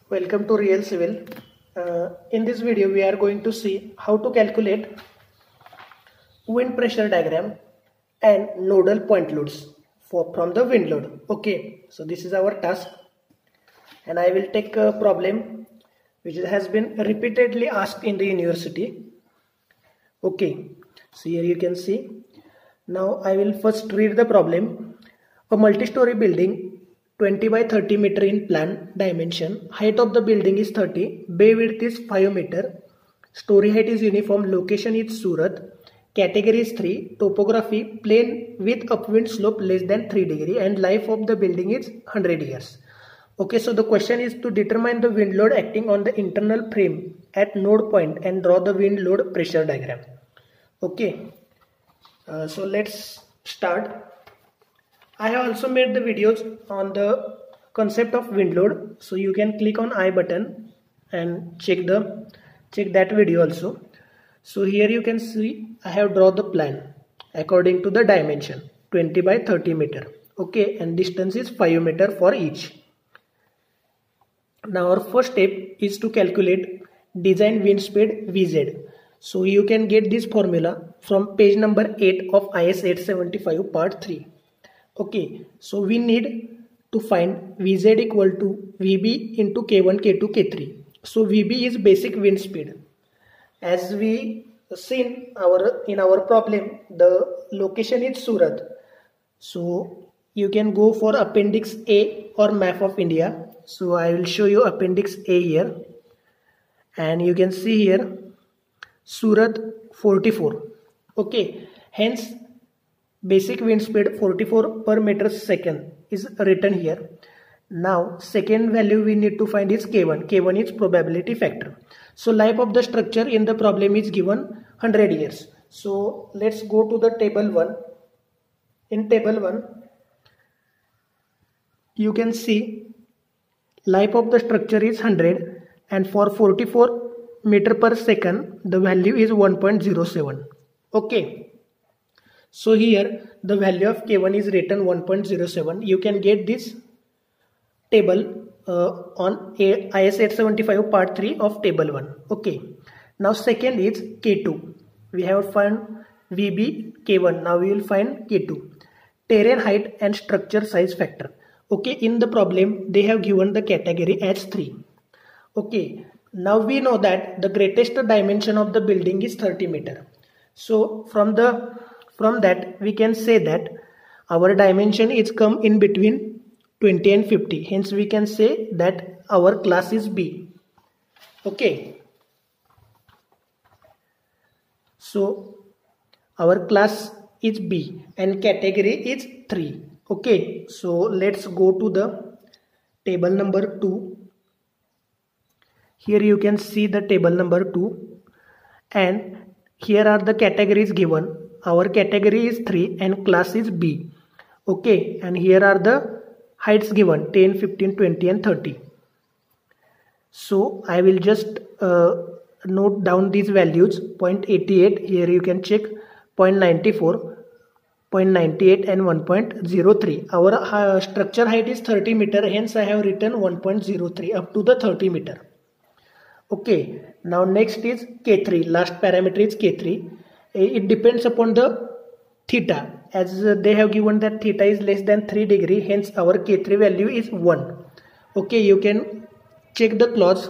Welcome to Real Civil. In this video we are going to see how to calculate wind pressure diagram and nodal point loads from the wind load. Okay, so this is our task and I will take a problem which has been repeatedly asked in the university. Okay, so here you can see. Now I will first read the problem. A multi-story building 20 by 30 meter in plan dimension. Height of the building is 30. Bay width is 5 meter. Story height is uniform. Location is Surat. Category is 3. Topography plain with upwind slope less than 3 degree and life of the building is 100 years. Okay, so the question is to determine the wind load acting on the internal frame at node point and draw the wind load pressure diagram. Okay, so let's start. I have also made the videos on the concept of wind load, so you can click on I button and check that video also. So here you can see I have drawn the plan according to the dimension 20 by 30 meter. Okay, and distance is 5 meter for each. Now our first step is to calculate design wind speed Vz. So you can get this formula from page number 8 of IS 875 part 3. Okay, so we need to find Vz equal to Vb into K1, K2, K3. So Vb is basic wind speed. As we seen in our problem, the location is Surat. So you can go for appendix A or map of India. So I will show you appendix A here. And you can see here Surat 44. Okay, hence basic wind speed 44 per meter second is written here. Now second value we need to find is K1. K1 is probability factor. So life of the structure in the problem is given 100 years. So let's go to the table 1. In table 1 you can see life of the structure is 100 and for 44 meter per second the value is 1.07. Okay. So here the value of K1 is written 1.07. You can get this table on IS 875 part 3 of table 1. Okay. Now second is K2. We have found VB K1. Now we will find K2. Terrain height and structure size factor. Okay. In the problem they have given the category as 3. Okay. Now we know that the greatest dimension of the building is 30 meter. So from that we can say that our dimension is come in between 20 and 50. Hence we can say that our class is B. Okay. So our class is B and category is 3. Okay. So let's go to the table number 2. Here you can see the table number 2 and here are the categories given. Our category is 3 and class is B. Okay, and here are the heights given 10, 15, 20 and 30. So I will just note down these values 0.88. Here you can check 0.94, 0.98 and 1.03. Our structure height is 30 meter. Hence I have written 1.03 up to the 30 meter. Okay, now next is K3. Last parameter is K3. It depends upon the theta, as they have given that theta is less than 3 degree, hence our K3 value is 1. Okay, you can check the clause.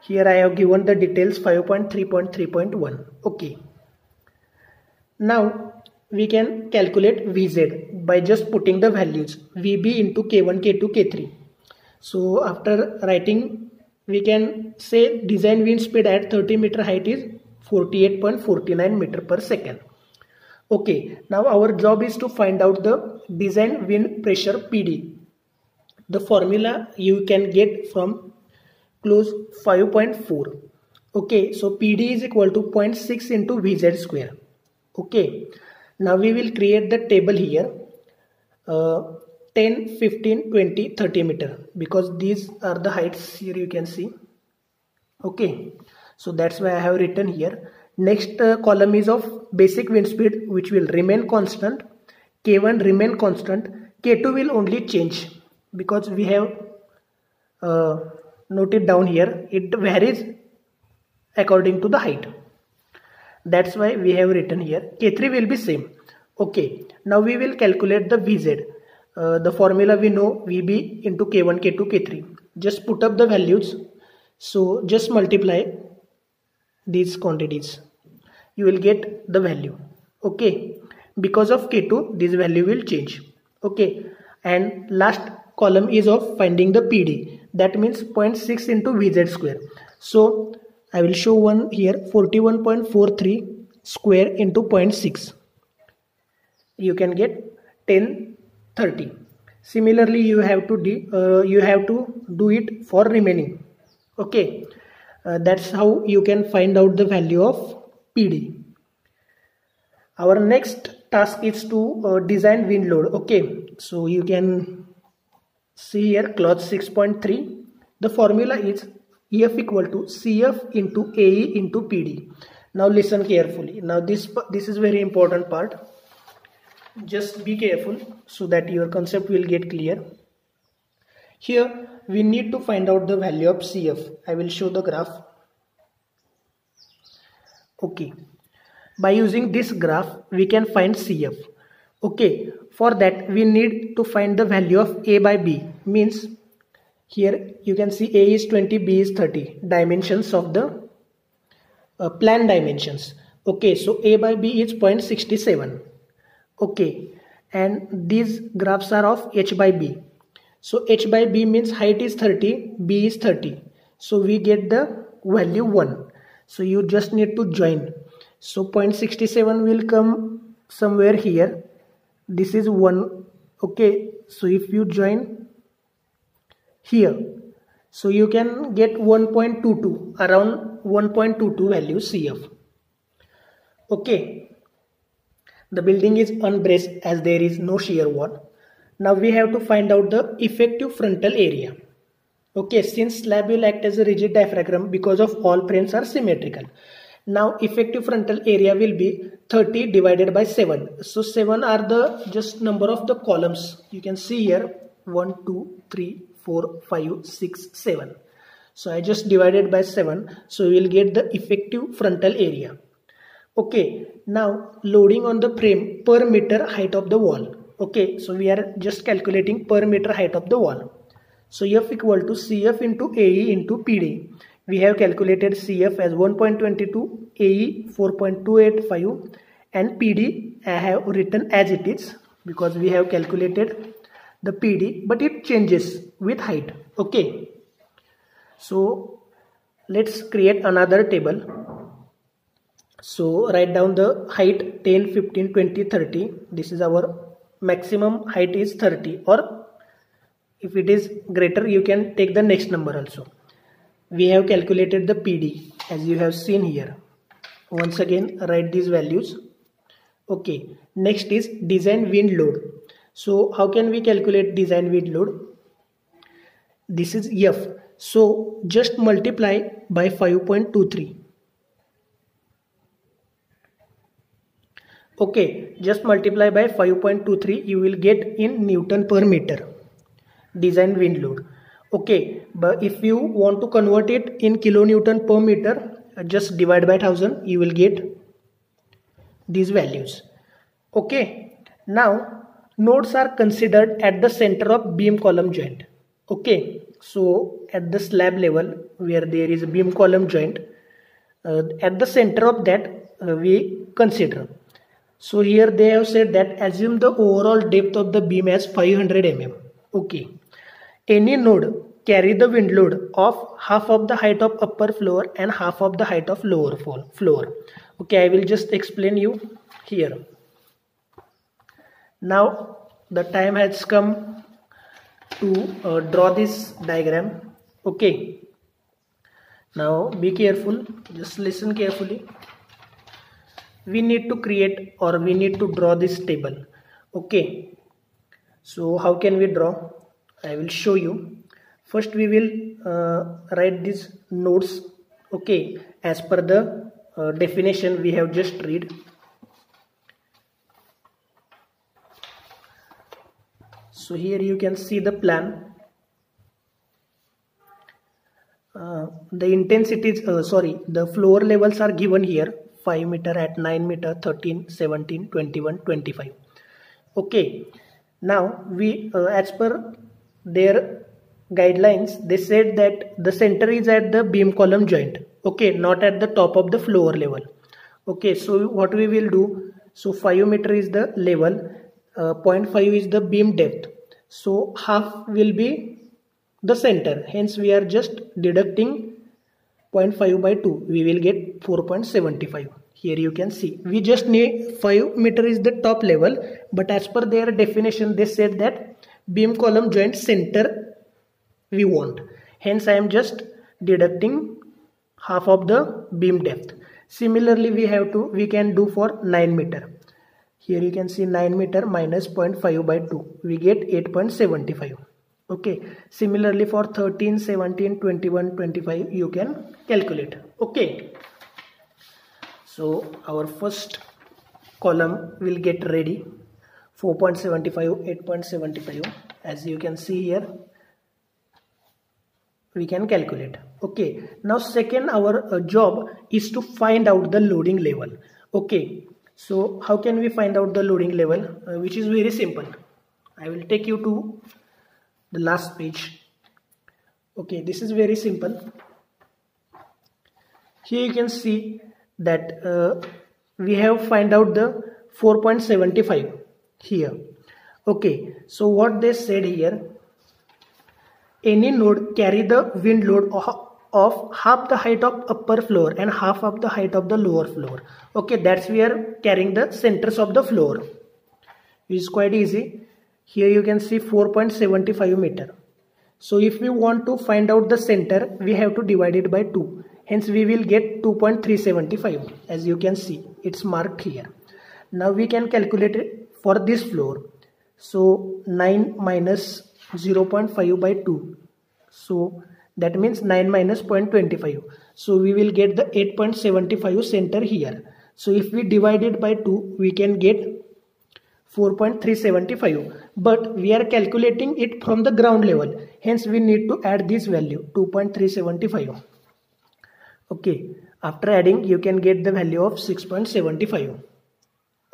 Here I have given the details 5.3.3.1. Okay. Now we can calculate Vz by just putting the values Vb into K1, K2, K3. So after writing, we can say design wind speed at 30 meter height is 48.49 meter per second. Okay, now our job is to find out the design wind pressure PD. The formula you can get from clause 5.4. Okay, so PD is equal to 0.6 into Vz square. Okay, now we will create the table here 10, 15, 20, 30 meter because these are the heights here you can see. Okay. So that's why I have written here. Next column is of basic wind speed which will remain constant. K1 remain constant. K2 will only change because we have note it down here, it varies according to the height. That's why we have written here K3 will be same. Okay, now we will calculate the Vz. The formula we know, Vb into K1, K2, K3. Just put up the values. So just multiply these quantities. You will get the value. Okay, because of K2 this value will change. Okay, and last column is of finding the PD. That means 0.6 into Vz square. So I will show one here, 41.43 square into 0.6. You can get 1030. Similarly, you have to do it for remaining. Okay, that's how you can find out the value of PD. Our next task is to design wind load. Okay, so you can see here clause 6.3. The formula is EF equal to CF into AE into PD. Now listen carefully. Now this is very important part. Just be careful so that your concept will get clear. Here we need to find out the value of CF. I will show the graph. Okay, by using this graph we can find CF. Okay, for that we need to find the value of A by B. Means here you can see A is 20, B is 30. Dimensions of the plan dimensions. Okay, so A by B is 0.67. Okay, and these graphs are of H by B. So H by B means height is 30, B is 30. So we get the value 1. So you just need to join. So 0.67 will come somewhere here. This is 1. Okay, so if you join here, so you can get 1.22, around 1.22 value CF. Okay. The building is unbraced as there is no shear wall. Now we have to find out the effective frontal area. Okay, since slab will act as a rigid diaphragm because of all planes are symmetrical. Now effective frontal area will be 30 divided by 7. So 7 are the just number of the columns. You can see here 1, 2, 3, 4, 5, 6, 7. So I just divided by 7. So we will get the effective frontal area. Okay, now loading on the frame per meter height of the wall. Okay, so we are just calculating per meter height of the wall. So F equal to CF into AE into PD. We have calculated CF as 1.22, AE 4.285 and PD I have written as it is because we have calculated the PD, but it changes with height. Okay, so let's create another table. So write down the height 10, 15, 20, 30. This is our maximum height is 30, or if it is greater you can take the next number also. We have calculated the PD as you have seen here. Once again write these values. Okay, next is design wind load. So how can we calculate design wind load? This is F. So just multiply by 5.23. Okay, just multiply by 5.23, you will get in Newton per meter design wind load. Okay, but if you want to convert it in kilonewton per meter, just divide by 1000, you will get these values. Okay, now nodes are considered at the center of beam column joint. Okay, so at the slab level where there is a beam column joint, at the center of that we consider. So here they have said that assume the overall depth of the beam as 500 mm. Okay. Any node carry the wind load of half of the height of upper floor and half of the height of lower floor. Okay, I will just explain you here. Now the time has come to draw this diagram. Okay. Now be careful, just listen carefully. We need to create or we need to draw this table. Okay, so how can we draw? I will show you. First we will write these nodes. Okay, as per the definition we have just read. So here you can see the plan. the intensities, the floor levels are given here: 5 meter, at 9 meter, 13, 17, 21, 25. Okay, now we as per their guidelines, they said that the center is at the beam column joint, okay, not at the top of the floor level. Okay, so what we will do, so 5 meter is the level, 0.5 is the beam depth, so half will be the center, hence we are just deducting 0.5 by 2, we will get 4.75. Here you can see we just need 5 meter is the top level, but as per their definition they said that beam column joint center we want, hence I am just deducting half of the beam depth. Similarly we can do for 9 meter. Here you can see 9 meter minus 0.5 by 2, we get 8.75. Okay, similarly for 13, 17, 21, 25 you can calculate. Okay, so our first column will get ready, 4.75, 8.75. as you can see here we can calculate. Okay, now second our job is to find out the loading level. Okay, so how can we find out the loading level, which is very simple. I will take you to the last page. Okay, this is very simple. Here you can see that we have find out the 4.75 here. Okay, so what they said here, any node carry the wind load of half the height of upper floor and half of the height of the lower floor. Okay, that's we are carrying the centers of the floor, which is quite easy. Here you can see 4.75 meter. So if we want to find out the center, we have to divide it by 2. Hence we will get 2.375. As you can see, it's marked here. Now we can calculate it for this floor. So 9 minus 0.5 by 2. So that means 9 minus 0.25. So we will get the 8.75 center here. So if we divide it by 2, we can get 4.375, but we are calculating it from the ground level, hence we need to add this value 2.375. Okay, after adding you can get the value of 6.75.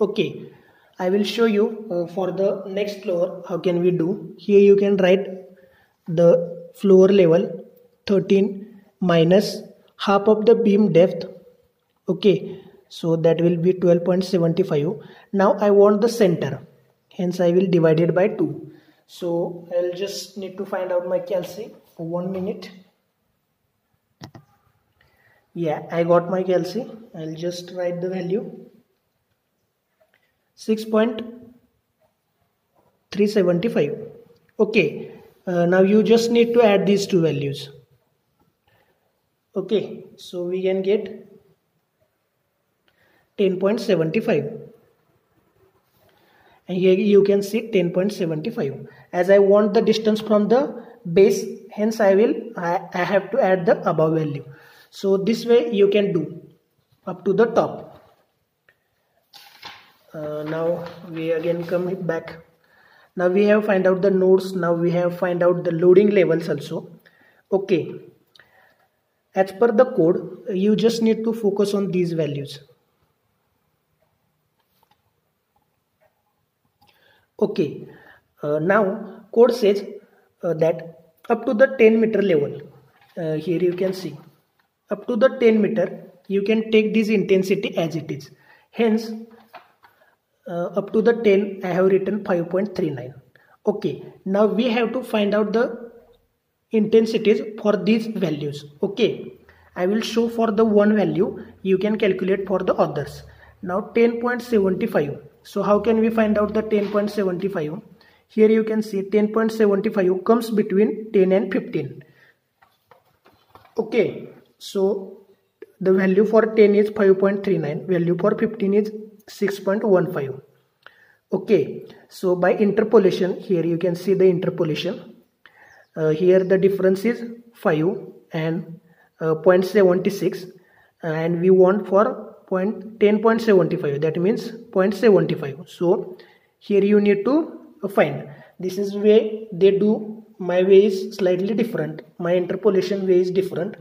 Okay, I will show you for the next floor how can we do. Here you can write the floor level 13 minus half of the beam depth. Okay, so that will be 12.75. Now I want the center, hence I will divide it by 2. So I'll just need to find out my calci. 1 minute. Yeah, I got my calci. I'll just write the value 6.375. Okay, now you just need to add these two values. Okay, so we can get 10.75, and here you can see 10.75. As I want the distance from the base, hence I have to add the above value. So this way you can do up to the top. Now we again come back. Now we have find out the nodes. Now we have find out the loading levels also. Okay, as per the code, you just need to focus on these values. Okay, now code says that up to the 10 meter level, here you can see up to the 10 meter you can take this intensity as it is. Hence up to the 10 I have written 5.39. Okay, now we have to find out the intensities for these values. Okay, I will show for the one value, you can calculate for the others. Now 10.75. So how can we find out the 10.75? Here you can see 10.75 comes between 10 and 15. Okay, so the value for 10 is 5.39, value for 15 is 6.15. Okay, so by interpolation, here you can see the interpolation. Here the difference is 5 and 0.76, and we want for 10.75, that means 0.75. So here you need to find. This is way they do my way is slightly different. My interpolation way is different.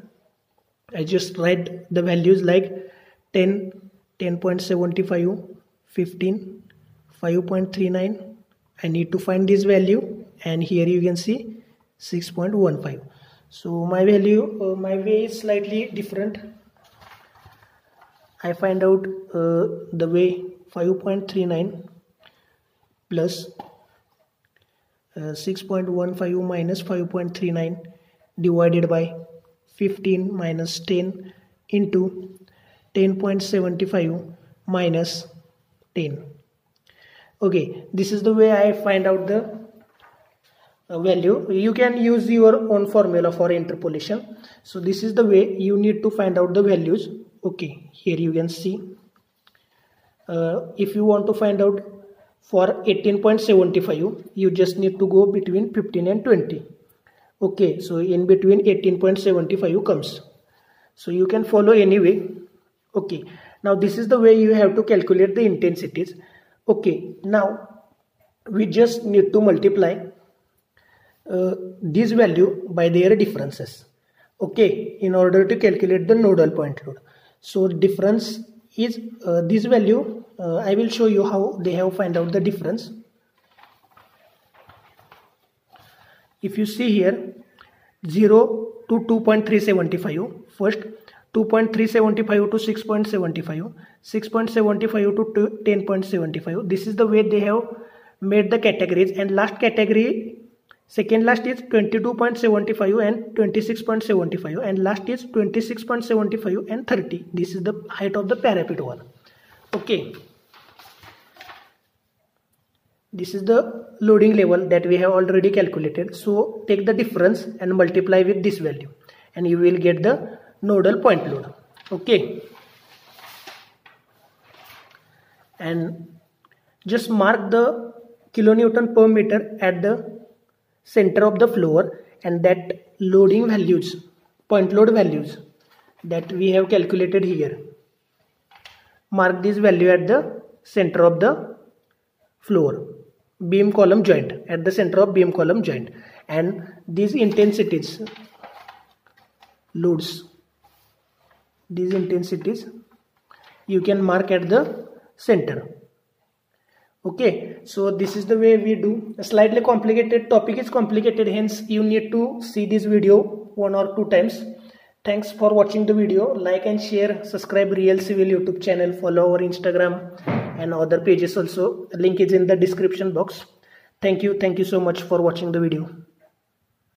I just write the values like 10, 10.75, 15, 5.39. I need to find this value, and here you can see 6.15. So my value, my way is slightly different. I find out the way 5.39 plus 6.15 minus 5.39 divided by 15 minus 10 into 10.75 minus 10. Okay, this is the way I find out the value. You can use your own formula for interpolation. So this is the way you need to find out the values. Okay, here you can see. If you want to find out for 18.75, you just need to go between 15 and 20. Okay, so in between 18.75 comes. So you can follow anyway. Okay, now this is the way you have to calculate the intensities. Okay, now we just need to multiply this value by their differences. Okay, in order to calculate the nodal point load. So difference is this value. I will show you how they have find out the difference. If you see here, 0 to 2.375, first 2.375 to 6.75, 6.75 to 10.75. This is the way they have made the categories, and last category, second last is 22.75 and 26.75, and last is 26.75 and 30. This is the height of the parapet wall. Okay, this is the loading level that we have already calculated. So take the difference and multiply with this value, and you will get the nodal point load. Okay, and just mark the kilonewton per meter at the center of the floor, and that loading values, point load values that we have calculated here, mark this value at the center of the floor, beam column joint, at the center of beam column joint, and these intensities, loads, these intensities you can mark at the center. Okay, so this is the way we do. A slightly complicated topic is complicated, hence you need to see this video 1 or 2 times. Thanks for watching the video. Like and share, subscribe Real Civil YouTube channel, follow our Instagram and other pages also. Link is in the description box. Thank you so much for watching the video.